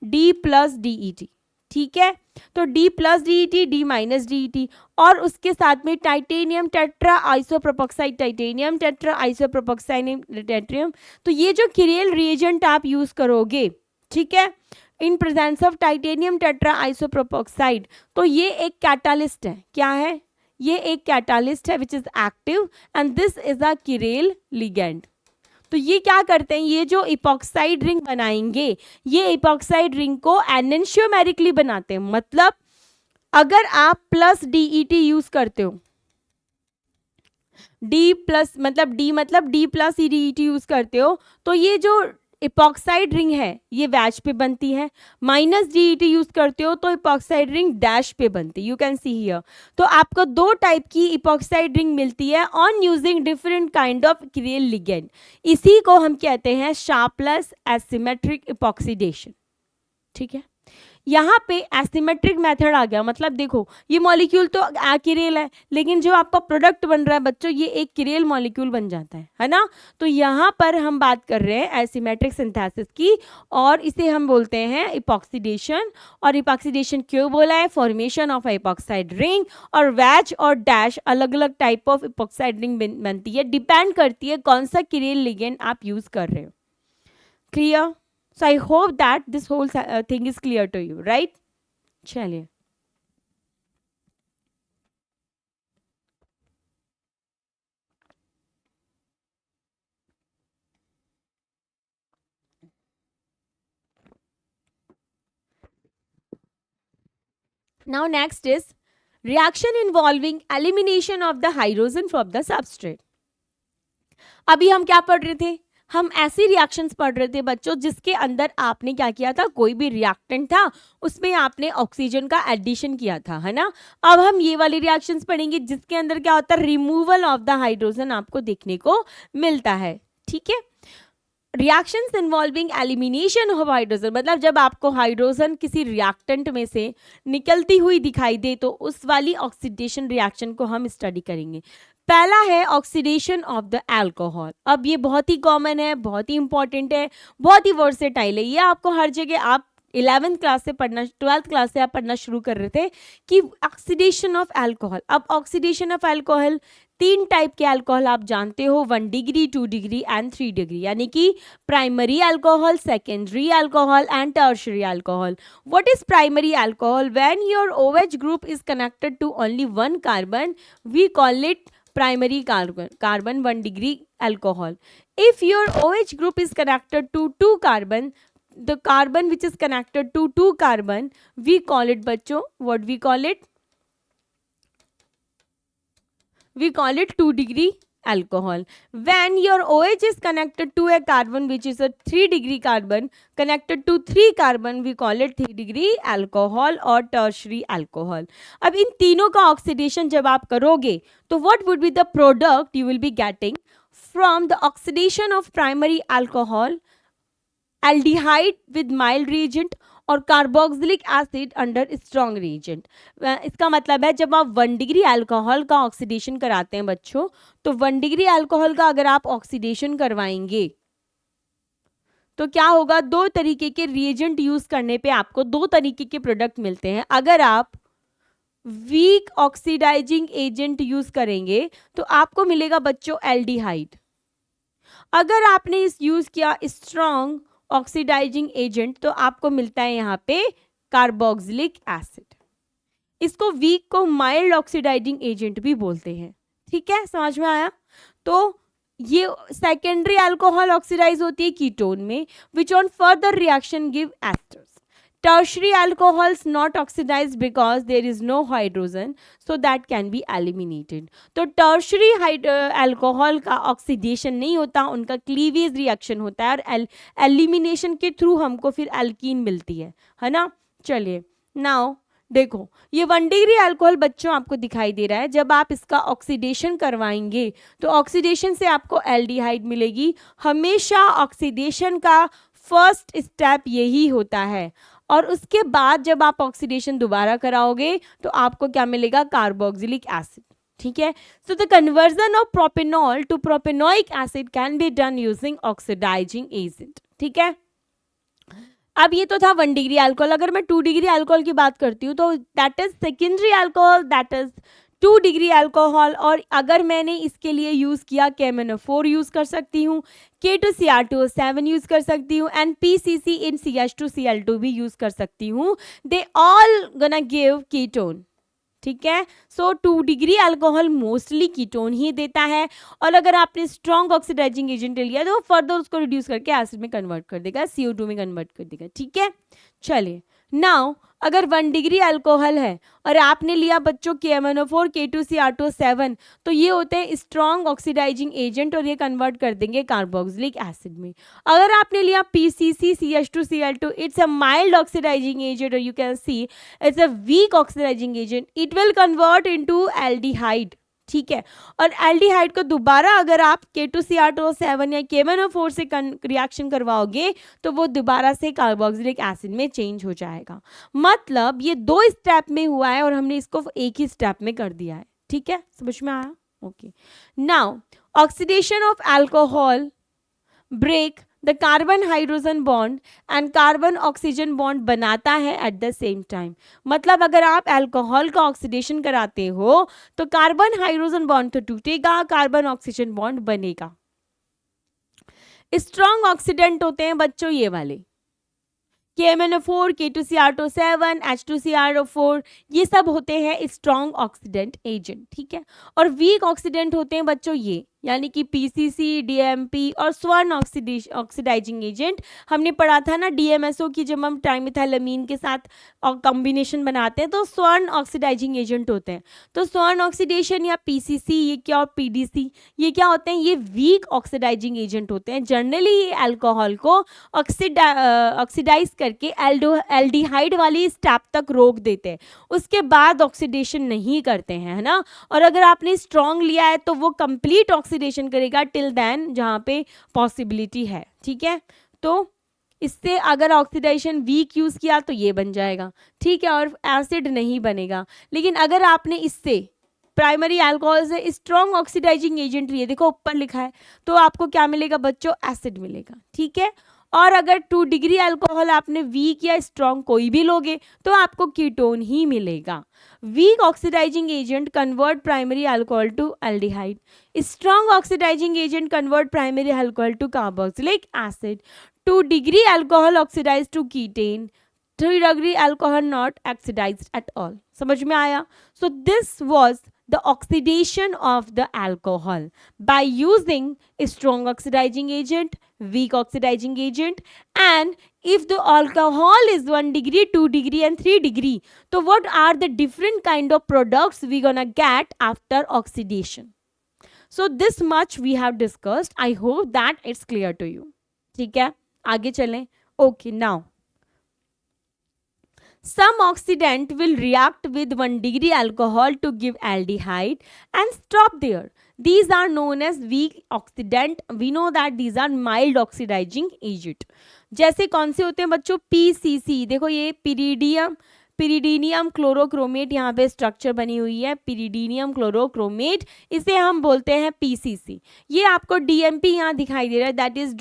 D plus DET, ठीक है। तो D plus DET, D minus DET, और उसके साथ में टाइटेनियम टेट्रा आइसोप्रोपेक्साइड, टाइटेनियम टेट्रा आइसोप्रोपेक्साइड टेट्रियम। तो ये जो किरेल रिएजेंट आप यूज करोगे, ठीक है, in presence of titanium tetra isopropoxide, तो ये एक कैटालिस्ट है। क्या है? ये एक कैटालिस्ट है which is active and this is a chiral ligand. तो ये क्या करते हैं, ये जो इपॉक्साइड रिंग बनाएंगे, ये इपॉक्साइड रिंग को एनेंशियोमेरिकली बनाते हैं। मतलब अगर आप प्लस DET यूज करते हो, D प्लस मतलब D प्लस DET यूज करते हो, तो ये जो इपॉक्साइड रिंग है ये वैज पे बनती है। माइनस DET यूज करते हो तो इपॉक्साइड रिंग डैश पे बनती है। You can see here. तो आपको 2 टाइप की इपॉक्साइड रिंग मिलती है on using different kind of chiral ligand. इसी को हम कहते हैं शार्पलेस एसिमेट्रिक इपॉक्सीडेशन, ठीक है। यहाँ पे एसिमेट्रिक मेथड आ गया। मतलब देखो, ये मॉलिक्यूल तो किरेल है, लेकिन जो आपका प्रोडक्ट बन रहा है बच्चों, ये एक किरेल मॉलिक्यूल बन जाता है ना। तो यहाँ पर हम बात कर रहे हैं एसिमेट्रिक सिंथेसिस की, और इसे हम बोलते हैं इपॉक्सीडेशन। और इपॉक्सीडेशन क्यों बोला है? फॉर्मेशन ऑफ इपॉक्साइड रिंग, और वैज और डैश अलग अलग टाइप ऑफ इपॉक्साइड रिंग बनती है, डिपेंड करती है कौन सा किरेल लिगेंड आप यूज कर रहे हो। Clear? So I hope that this whole thing is clear to you, right? चलिए, now next is reaction involving elimination of the hydrogen from the substrate. अभी हम क्या पढ़ रहे थे? हम ऐसी रिएक्शंस पढ़ रहे थे बच्चों जिसके अंदर आपने क्या किया था, कोई भी रिएक्टेंट था उसमें आपने ऑक्सीजन का एडिशन किया था, है ना। अब हम ये वाली रिएक्शंस पढ़ेंगे जिसके अंदर क्या होता है, रिमूवल ऑफ द हाइड्रोजन आपको देखने को मिलता है, ठीक है। Reactions involving elimination of hydrogen, मतलब जब आपको हाइड्रोजन किसी रिएक्टेंट में से निकलती हुई दिखाई दे तो उस वाली ऑक्सीडेशन रिएक्शन को हम स्टडी करेंगे। पहला है ऑक्सीडेशन ऑफ द अल्कोहल। अब ये बहुत ही कॉमन है, बहुत ही इंपॉर्टेंट है, बहुत ही वर्सेटाइल है। ये आपको हर जगह, आप 11th क्लास से पढ़ना, 12th क्लास से आप पढ़ना शुरू कर रहे थे कि ऑक्सीडेशन ऑफ अल्कोहल। अब ऑक्सीडेशन ऑफ अल्कोहल, 3 टाइप के अल्कोहल आप जानते हो, 1 डिग्री, 2 डिग्री एंड 3 डिग्री, यानी कि primary alcohol, secondary alcohol and tertiary alcohol. What is primary alcohol? When your OH group is connected to only 1 carbon, we call it primary carbon 1 degree alcohol. If your OH group is connected to 2 carbon, the carbon which is connected to 2 carbon, we call it, बच्चों, what we call it? We call it 2 degree alcohol. When your OH is connected to a carbon which is a 3 degree carbon connected to 3 carbon, we call it 3 degree alcohol or tertiary alcohol. अब इन तीनों का oxidation जब आप करोगे तो what would be the product you will be getting from the oxidation of primary alcohol? Aldehyde with mild reagent और carboxylic acid under strong reagent. इसका मतलब है जब आप 1 डिग्री अल्कोहल का ऑक्सीडेशन कराते हैं बच्चों, तो 1 डिग्री अल्कोहल का अगर आप ऑक्सीडेशन करवाएंगे तो क्या होगा, 2 तरीके के रिएजेंट यूज करने पे आपको 2 तरीके के प्रोडक्ट मिलते हैं। अगर आप वीक ऑक्सीडाइजिंग एजेंट यूज करेंगे तो आपको मिलेगा बच्चों एल्डिहाइड। अगर आपने इस यूज किया स्ट्रॉन्ग ऑक्सीडाइजिंग एजेंट तो आपको मिलता है यहाँ पे कार्बोक्सिलिक एसिड। इसको वीक को माइल्ड ऑक्सीडाइजिंग एजेंट भी बोलते हैं। ठीक है, समझ में आया? तो ये सेकेंडरी अल्कोहल ऑक्सीडाइज होती है कीटोन में, which on further reaction give esters. Tertiary alcohols not oxidized because there is no hydrogen, so that can be eliminated. तो tertiary alcohol का ऑक्सीडेशन नहीं होता, उनका क्लीवेज रिएक्शन होता है और एलिमिनेशन के थ्रू हमको फिर एल्कीन मिलती है ना। चलिए नाउ देखो, ये 1 डिग्री अल्कोहल बच्चों आपको दिखाई दे रहा है। जब आप इसका ऑक्सीडेशन करवाएंगे तो ऑक्सीडेशन से आपको एल्डिहाइड मिलेगी। हमेशा ऑक्सीडेशन का फर्स्ट स्टेप यही होता है और उसके बाद जब आप ऑक्सीडेशन दोबारा कराओगे तो आपको क्या मिलेगा, कार्बोक्सिलिक एसिड। ठीक है, so the conversion of propanol to propanoic acid can be done using oxidising agent. ठीक है, अब ये तो था 1 डिग्री अल्कोहल। अगर मैं 2 डिग्री अल्कोहल की बात करती हूँ तो that is secondary alcohol, that is 2 degree alcohol. और अगर मैंने इसके लिए यूज़ किया KMnO4 यूज़ कर सकती हूँ, K2Cr2O7 यूज़ कर सकती हूँ एंड PCC इन CH2Cl2 भी यूज़ कर सकती हूँ। दे ऑल गना गिव कीटोन। ठीक है, सो 2 डिग्री अल्कोहल मोस्टली कीटोन ही देता है और अगर आपने स्ट्रॉन्ग ऑक्सीडाइजिंग एजेंट लिया तो फर्दर उसको रिड्यूस करके एसिड में कन्वर्ट कर देगा, CO2 में कन्वर्ट कर देगा। ठीक है, चलिए नाउ अगर 1 डिग्री अल्कोहल है और आपने लिया बच्चों KMnO4 K2Cr2O7 तो ये होते हैं स्ट्रॉन्ग ऑक्सीडाइजिंग एजेंट और ये कन्वर्ट कर देंगे कार्बोक्सिलिक एसिड में। अगर आपने लिया PCC CH2Cl2, it's a mild oxidising agent और you can see it's a weak oxidising agent, it will convert into aldehyde. ठीक है, और एल्डिहाइड को दोबारा अगर आप K2Cr2O7 या KMnO4 से रिएक्शन करवाओगे तो वो दोबारा से कार्बोक्सिलिक एसिड में चेंज हो जाएगा। मतलब ये 2 स्टेप में हुआ है और हमने इसको एक ही स्टेप में कर दिया है। ठीक है, समझ में आया? Okay, now oxidation of alcohol break the carbon hydrogen bond and carbon oxygen bond बनाता है एट द सेम टाइम। मतलब अगर आप अल्कोहल का ऑक्सीडेशन कराते हो तो कार्बन हाइड्रोजन बॉन्ड तो टूटेगा, कार्बन ऑक्सीजन बॉन्ड बनेगा। स्ट्रॉन्ग ऑक्सीडेंट होते हैं बच्चों ये वाले, KMnO4 K2Cr2O7 H2Cr4, ये सब होते हैं स्ट्रॉन्ग ऑक्सीडेंट एजेंट। ठीक है, और वीक ऑक्सीडेंट होते हैं बच्चों ये, यानी कि PCC, DMP और स्वर्ण ऑक्सीडाइजिंग एजेंट। हमने पढ़ा था ना DMSO की, जब हम ट्राइमिथाइलमीन के साथ कॉम्बिनेशन बनाते हैं तो स्वर्ण ऑक्सीडाइजिंग एजेंट होते हैं। तो स्वर्ण ऑक्सीडेशन या PCC ये क्या और PDC ये क्या होते हैं, ये वीक ऑक्सीडाइजिंग एजेंट होते हैं। जनरली ये अल्कोहल को ऑक्सीडाइज करके एल्डिहाइड वाली स्टेप तक रोक देते हैं, उसके बाद ऑक्सीडेशन नहीं करते हैं, है ना। और अगर आपने स्ट्रॉन्ग लिया है तो वो कंप्लीट ऑक्सीडेशन करेगा टिल देन जहाँ पे पॉसिबिलिटी है। ठीक है, तो इससे अगर ऑक्सीडेशन वीक यूज़ किया तो ये बन जाएगा। ठीक है, और एसिड नहीं बनेगा। लेकिन अगर आपने इससे प्राइमरी अल्कोहल से स्ट्रॉन्ग ऑक्सीडाइजिंग एजेंट लिए, देखो ऊपर लिखा है, तो आपको क्या मिलेगा बच्चों, एसिड मिलेगा, ठीक है। और अगर 2 डिग्री अल्कोहल आपने वीक या स्ट्रॉन्ग कोई भी लोगे तो आपको कीटोन ही मिलेगा। Weak oxidising agent convert primary alcohol to aldehyde, strong oxidising agent convert primary alcohol to carboxylic acid, 2 degree alcohol oxidise to ketone, 3 degree alcohol not oxidised at all. समझ में आया? So this was the oxidation of the alcohol by using a strong oxidizing agent, weak oxidizing agent, and if the alcohol is 1 degree, 2 degree and 3 degree, so what are the different kind of products we gonna get after oxidation? So this much we have discussed. I hope that it's clear to you. ठीक है, आगे चलें. Okay, now some oxidant will react with 1 degree alcohol to give aldehyde and stop there. These are known as weak oxidant. We know that these are mild oxidizing agent. जैसे कौन से होते हैं बच्चों, PCC, देखो ये पिरिडीनियम क्लोरोक्रोमेट, यहाँ पे स्ट्रक्चर बनी हुई है पिरिडीनियम क्लोरोक्रोमेट, इसे हम बोलते हैं PCC. ये आपको DMP यहाँ दिखाई दे रहा है, दैट इज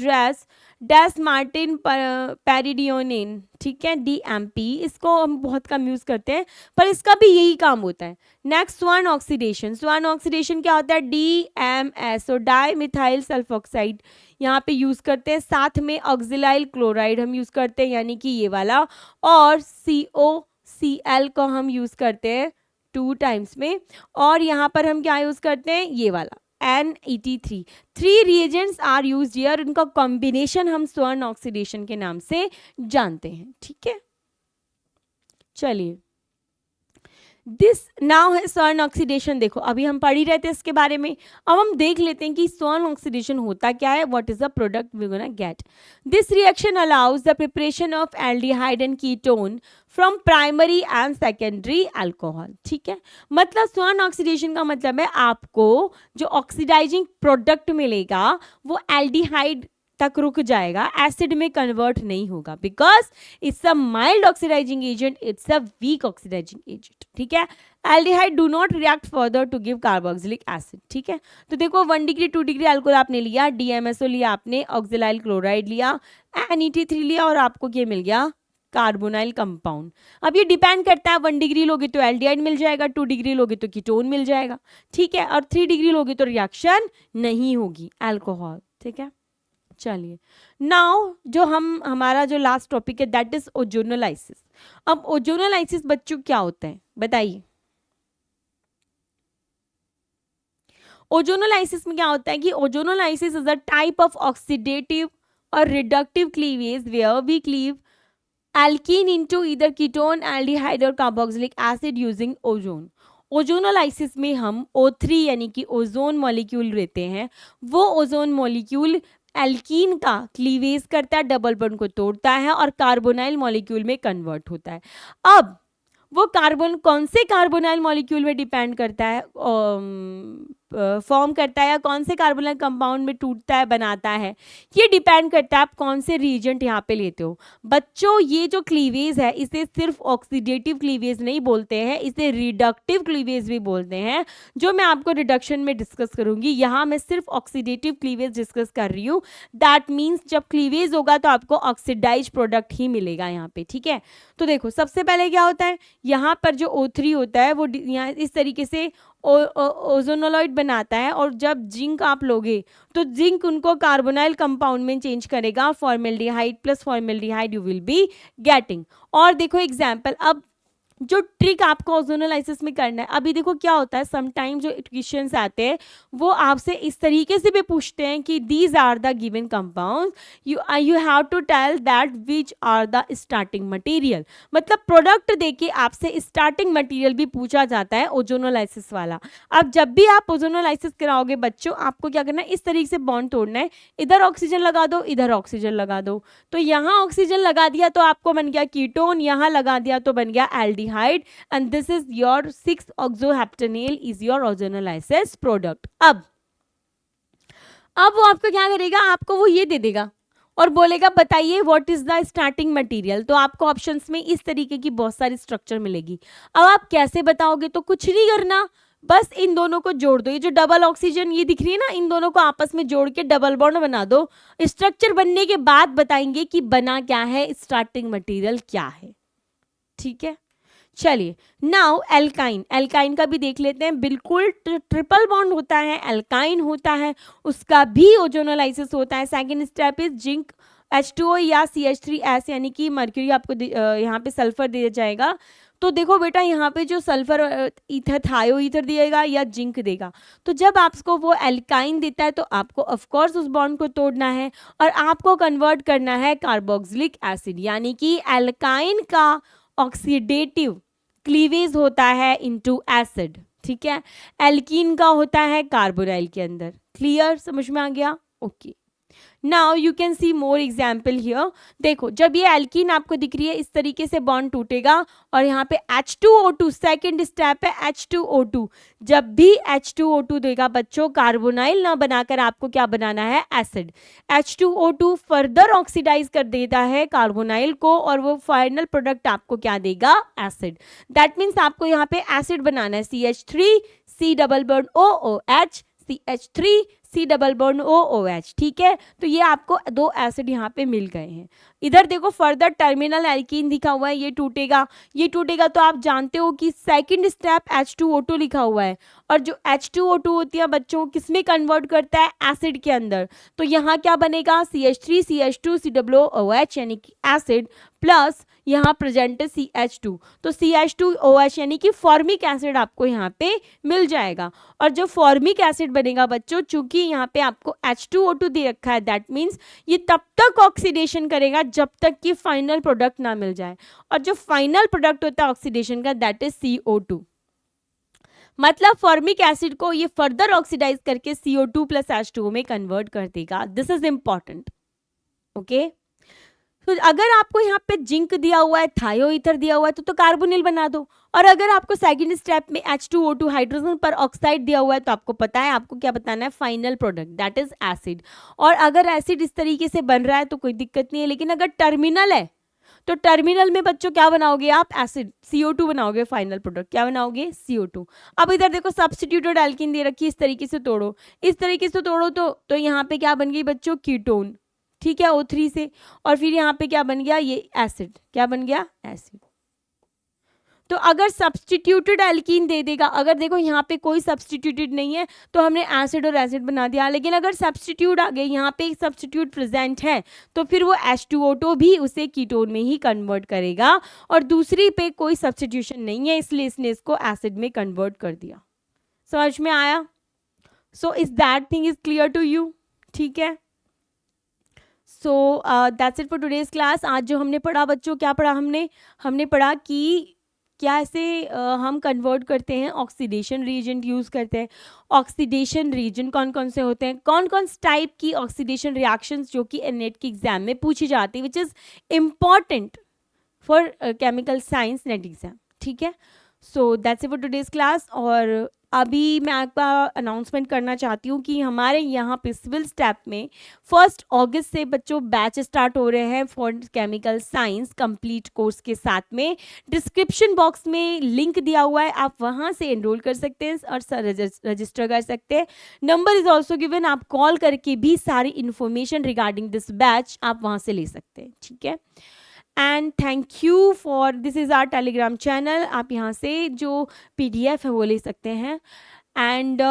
डैस मार्टिन पैरिडियोनिन, ठीक है, DMP, इसको हम बहुत कम यूज़ करते हैं पर इसका भी यही काम होता है. नेक्स्ट स्वान ऑक्सीडेशन. स्वान ऑक्सीडेशन क्या होता है, DMS और डाई मिथाइल सल्फोक्साइड यहाँ पे यूज़ करते हैं. साथ में ऑक्सिलाइल क्लोराइड हम यूज़ करते हैं, यानी कि ये वाला, और COCl को हम यूज़ करते हैं 2 टाइम्स में, और यहाँ पर हम क्या यूज़ करते हैं, ये वाला NET3. 3 reagents are used here, उनका कॉम्बिनेशन हम स्वान ऑक्सीडेशन के नाम से जानते हैं. ठीक है, चलिए दिस नाउ है स्वान ऑक्सीडेशन. देखो अभी हम पढ़ ही रहे थे इसके बारे में, अब हम देख लेते हैं कि स्वान ऑक्सीडेशन होता क्या है, what is the product we gonna get. This reaction allows the preparation of aldehyde and ketone from primary and secondary alcohol. ठीक है, मतलब स्वान ऑक्सीडेशन का मतलब है आपको जो ऑक्सीडाइजिंग प्रोडक्ट मिलेगा वो एल्डिहाइड तक रुक जाएगा, एसिड में कन्वर्ट नहीं होगा, because it's a mild oxidising agent, it's a weak oxidising agent. ठीक है, aldehyde do not react further to give carboxylic acid. ठीक है, तो देखो 1 डिग्री 2 डिग्री अल्कोहल आपने लिया, DMSO लिया आपने, ऑक्सिलाइल क्लोराइड लिया, NET3 लिया, और आपको ये मिल गया कार्बोनाइल कंपाउंड. अब ये डिपेंड करता है, 1 डिग्री लोगे तो एल्डिहाइड मिल जाएगा, 2 डिग्री लोगे तो कीटोन मिल जाएगा. ठीक है, और 3 डिग्री लोगे तो रिएक्शन नहीं होगी अल्कोहल. ठीक है, चलिए नाउ जो हमारा जो लास्ट टॉपिक है दैट इज ओजोनोलाइसिस. अब ओजोनोलाइसिस बच्चों क्या होता है बताइए. ओजोनोलाइसिस में क्या होता है कि ozonolysis is a type of oxidative और reductive cleavage where we cleave alkene into either ketone, aldehyde और carboxylic acid using ozone. Ozonolysis में हम O3 यानी कि ओजोन मॉलिक्यूल रहते हैं, वो ओजोन मॉलिक्यूल एल्कीन का क्लीवेज करता है, डबल बॉन्ड को तोड़ता है और कार्बोनाइल मॉलिक्यूल में कन्वर्ट होता है. अब वो कार्बन कौन से कार्बोनाइल मॉलिक्यूल में डिपेंड करता है, फॉर्म करता है, या कौन से कार्बोनाइल कंपाउंड में टूटता है बनाता है, ये डिपेंड करता है आप कौन से रिएजेंट यहाँ पे लेते हो. बच्चों ये जो क्लीवेज है इसे सिर्फ ऑक्सीडेटिव क्लीवेज नहीं बोलते हैं, इसे रिडक्टिव क्लीवेज भी बोलते हैं, जो मैं आपको रिडक्शन में डिस्कस करूंगी. यहाँ मैं सिर्फ ऑक्सीडेटिव क्लीवेज डिस्कस कर रही हूँ. दैट मीन्स जब क्लीवेज होगा तो आपको ऑक्सीडाइज प्रोडक्ट ही मिलेगा यहाँ पे. ठीक है, तो देखो सबसे पहले क्या होता है, यहाँ पर जो O3 होता है वो यहाँ इस तरीके से ओजोनोलॉइड बनाता है, और जब जिंक आप लोगे तो जिंक उनको कार्बोनाइल कंपाउंड में चेंज करेगा, formaldehyde plus formaldehyde you will be getting. और देखो एग्जांपल, अब जो ट्रिक आपको ओजोनोलाइसिस में करना है, अभी देखो क्या होता है, समटाइम जो क्वेश्चंस आते हैं वो आपसे इस तरीके से भी पूछते हैं कि these are the given compounds, you have to tell that which are the starting material. मतलब प्रोडक्ट देके आपसे स्टार्टिंग मटेरियल भी पूछा जाता है ओजोनोलाइसिस वाला. अब जब भी आप ओजोनोलाइसिस कराओगे बच्चों, आपको क्या करना है, इस तरीके से बॉन्ड तोड़ना है, इधर ऑक्सीजन लगा दो, इधर ऑक्सीजन लगा दो, तो यहाँ ऑक्सीजन लगा दिया तो आपको बन गया कीटोन, यहाँ लगा दिया तो बन गया aldehyde, and this is your 6-oxoheptanal is your ozonolysis product. अब वो आपको क्या करेगा, आपको वो ये दे देगा और बोलेगा बताइए what is the starting material. तो आपको ऑप्शंस में इस तरीके की बहुत सारी स्ट्रक्चर मिलेगी. अब आप कैसे बताओगे, तो कुछ नहीं करना, बस इन दोनों को जोड़ दो, ये जो डबल ऑक्सीजन ये दिख रही है ना, इन दोनों को आपस में जोड़ के डबल बॉन्ड बना दो। स्ट्रक्चर बनने के बाद बताएंगे कि बना क्या है, स्टार्टिंग मटेरियल क्या है, ठीक है। चलिए नाउ एल्काइन, एल्काइन का भी देख लेते हैं। बिल्कुल ट्रिपल बॉन्ड होता है, एल्काइन होता है, उसका भी ओजोनोलाइसिस होता है। Second step is zinc H2O या CH3S, यानी कि मर्क्यूरी आपको यहाँ पे सल्फर दिया जाएगा। तो देखो बेटा यहाँ पे जो सल्फर ईथर थायो ईथर दिएगा या जिंक देगा, तो जब आपको वो एल्काइन देता है तो आपको ऑफ कोर्स उस बॉन्ड को तोड़ना है और आपको कन्वर्ट करना है कार्बोक्सिलिक एसिड, यानी कि एल्काइन का ऑक्सीडेटिव क्लीवेज होता है इनटू एसिड, ठीक है। एल्कीन का होता है कार्बोनाइल के अंदर। क्लियर, समझ में आ गया? Okay, now you can C more example here. देखो जब ये एल्कीन आपको दिख रही है इस तरीके से बॉन्ड टूटेगा और यहाँ पे H2O2 सेकेंड स्टेप है H2O2। जब भी H2O2 देगा बच्चों, कार्बोनाइल ना बनाकर आपको क्या बनाना है, एसिड। H2O2 फर्दर ऑक्सीडाइज कर देता है कार्बोनाइल को और वो फाइनल प्रोडक्ट आपको क्या देगा, एसिड। दैट मीन्स आपको यहाँ पे एसिड बनाना है, CH3 C double bond OOH CH3 C double bond OOH, ठीक है। तो ये आपको दो एसिड यहाँ पे मिल गए हैं। इधर देखो फर्दर टर्मिनल एल्कीन लिखा हुआ है, ये टूटेगा, ये टूटेगा तो आप जानते हो कि सेकंड स्टेप H2O2 लिखा हुआ है और जो H2O2 होती है बच्चों किसमें कन्वर्ट करता है, एसिड के अंदर। तो यहाँ क्या बनेगा, CH3 CH2 COOH यानी कि एसिड प्लस यहाँ प्रेजेंट है CH2, तो CH2OH यानी कि फॉर्मिक एसिड आपको यहाँ पे मिल जाएगा। और जो फॉर्मिक एसिड बनेगा बच्चों, चूंकि यहाँ पे आपको H2O2 दे रखा है, दैट मीन्स ये तब तक ऑक्सीडेशन करेगा जब तक कि फाइनल प्रोडक्ट ना मिल जाए, और जो फाइनल प्रोडक्ट होता है ऑक्सीडेशन का दैट इज CO2। मतलब फॉर्मिक एसिड को ये फर्दर ऑक्सीडाइज करके CO2 प्लस H2O में कन्वर्ट कर देगा। This is important, okay. तो अगर आपको यहाँ पे जिंक दिया हुआ है, थायो ईथर दिया हुआ है तो कार्बोनिल बना दो। और अगर आपको सेकंड स्टेप में H2O2 हाइड्रोजन पर ऑक्साइड दिया हुआ है तो आपको पता है आपको क्या बताना है, final product that is acid. और अगर एसिड इस तरीके से बन रहा है तो कोई दिक्कत नहीं है, लेकिन अगर टर्मिनल है तो टर्मिनल में बच्चों क्या बनाओगे आप, एसिड CO2 बनाओगे, फाइनल प्रोडक्ट क्या बनाओगे, CO2। अब इधर देखो सब्स्टिट्यूटेड एल्कीन दे रखी है, इस तरीके से तोड़ो, इस तरीके से तोड़ो तो यहाँ पे क्या बन गई बच्चों, कीटोन, ठीक है, O3 से। और फिर यहाँ पे क्या बन गया, ये एसिड, क्या बन गया, एसिड। तो अगर सब्स्टिट्यूटेड एल्कीन दे देगा, अगर देखो यहाँ पे कोई सब्स्टिट्यूटेड नहीं है तो हमने एसिड और एसिड बना दिया, लेकिन अगर सब्स्टिट्यूट आ गए, यहाँ पे एक सब्स्टिट्यूट प्रेजेंट है तो फिर वो H2O2 भी उसे कीटोन में ही कन्वर्ट करेगा, और दूसरी पे कोई सब्स्टिट्यूशन नहीं है इसलिए इसने इसको एसिड में कन्वर्ट कर दिया। समझ में आया? So is that thing is clear to you, ठीक है। So that's it for today's class. आज जो हमने पढ़ा बच्चों, क्या पढ़ा हमने पढ़ा कि क्या ऐसे हम कन्वर्ट करते हैं, ऑक्सीडेशन रीएजेंट यूज़ करते हैं। ऑक्सीडेशन रीजन कौन कौन से होते हैं, कौन कौन से टाइप की ऑक्सीडेशन रिएक्शंस जो कि नेट के एग्जाम में पूछी जाती है, which is important for chemical science net exam, ठीक है। So that's it for today's class. और अभी मैं आपका अनाउंसमेंट करना चाहती हूँ कि हमारे यहाँ पे सिविल स्टेप में 1 अगस्त से बच्चों बैच स्टार्ट हो रहे हैं for chemical science complete course के साथ में। डिस्क्रिप्शन बॉक्स में लिंक दिया हुआ है, आप वहाँ से एनरोल कर सकते हैं और रजिस्टर कर सकते हैं। नंबर इज ऑल्सो गिवन, आप कॉल करके भी सारी इन्फॉर्मेशन रिगार्डिंग दिस बैच आप वहाँ से ले सकते हैं, ठीक है। And thank you for this is our Telegram channel, आप यहाँ से जो PDF है वो ले सकते हैं। एंड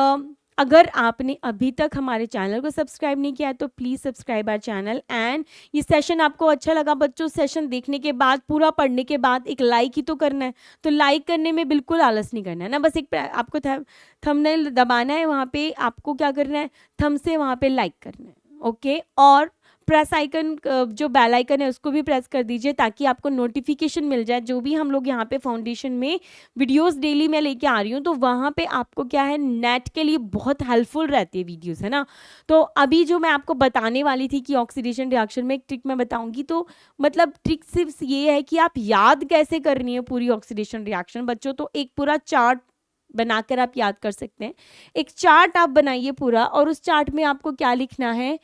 अगर आपने अभी तक हमारे चैनल को सब्सक्राइब नहीं किया है तो please subscribe our channel. And ये सेशन आपको अच्छा लगा बच्चों, सेशन देखने के बाद, पूरा पढ़ने के बाद एक लाइक ही तो करना है, तो लाइक करने में बिल्कुल आलस नहीं करना है ना, बस एक आपको थंबनेल दबाना है, वहाँ पे आपको क्या करना है, थंब से वहाँ पे लाइक करना है, ओके। और प्रेस आइकन, जो बेल आइकन है उसको भी प्रेस कर दीजिए ताकि आपको नोटिफिकेशन मिल जाए, जो भी हम लोग यहाँ पे फाउंडेशन में वीडियोस डेली मैं लेके आ रही हूँ तो वहाँ पे आपको क्या है, नेट के लिए बहुत हेल्पफुल रहती है वीडियोस, है ना। तो अभी जो मैं आपको बताने वाली थी कि ऑक्सीडेशन रिएक्शन में एक ट्रिक मैं बताऊँगी, तो मतलब ट्रिक सिर्फ ये है कि आप याद कैसे करनी है पूरी ऑक्सीडेशन रिएक्शन बच्चों। तो एक पूरा चार्ट बनाकर आप याद कर सकते हैं। एक चार्ट आप बनाइए पूरा, और उस चार्ट में आपको क्या लिखना है,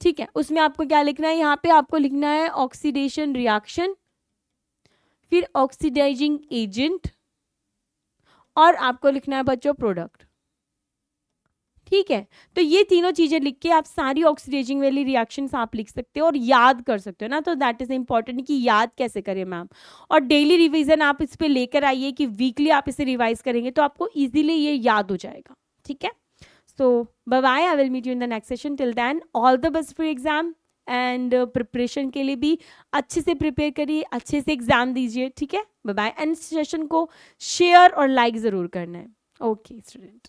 ठीक है, उसमें आपको क्या लिखना है, यहाँ पे आपको लिखना है ऑक्सीडेशन रिएक्शन, फिर ऑक्सीडाइजिंग एजेंट, और आपको लिखना है बच्चों प्रोडक्ट। ठीक है, तो ये तीनों चीजें लिख के आप सारी ऑक्सीडाइजिंग वाली रिएक्शंस आप लिख सकते हो और याद कर सकते हो ना, तो दैट इज इम्पॉर्टेंट कि याद कैसे करें मैम। और डेली रिवीजन आप इस पे लेकर आइए कि वीकली आप इसे रिवाइज करेंगे तो आपको इजीली ये याद हो जाएगा। ठीक है, so bye bye, I will meet you in the next session. Till then all the best for exam and preparation के लिए भी अच्छे से प्रिपेयर करिए, अच्छे से एग्जाम दीजिए। ठीक है, बाय बाय, एंड सेशन को शेयर और लाइक ज़रूर करना है। Okay student.